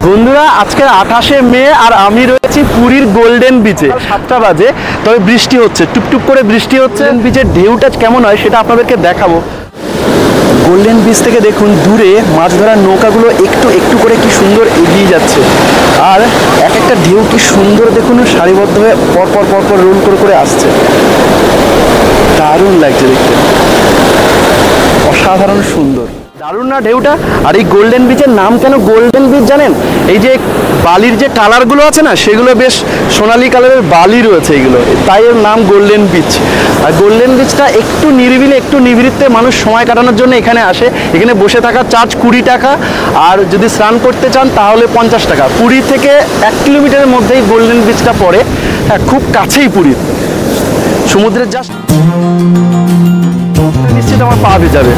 বন্ধুরা আজকে 28শে মে আর আমি রয়েছি পুরীর গোল্ডেন বিচে। 7টা বাজে, তবে বৃষ্টি হচ্ছে, টুপটুপ করে বৃষ্টি হচ্ছে। বিচের ঢেউটা কেমন হয় সেটা আপনাদেরকে দেখাবো। গোল্ডেন বিচ থেকে দেখুন দূরে মাছ ধরার নৌকাগুলো একটু একটু করে কি সুন্দর এগিয়ে যাচ্ছে, আর এক একটা ঢেউ কি সুন্দর দেখুন সারিবদ্ধ হয়ে পরপর পরপর রোল করে করে আসছে। দারুণ লাগছে দেখতে, অসাধারণ সুন্দর, দারুণ না ঢেউটা। আর এই গোল্ডেন বিচের নাম কেন গোল্ডেন বিচ জানেন? এই যে বালির যে কালারগুলো আছে না, সেগুলো বেশ সোনালি কালারের বালি রয়েছে এগুলো, তাই এর নাম গোল্ডেন বিচ। আর গোল্ডেন বিচটা একটু নিরিবিলি, একটু নিভৃতে মানুষ সময় কাটানোর জন্য এখানে আসে। এখানে বসে থাকার চার্জ 20 টাকা, আর যদি স্নান করতে চান তাহলে 50 টাকা। পুরী থেকে 1 কিলোমিটারের মধ্যেই গোল্ডেন বিচটা পড়ে। হ্যাঁ, খুব কাছেই পুরীর, সমুদ্রের জাস্ট নিশ্চিত আমার পা ভেজাবে।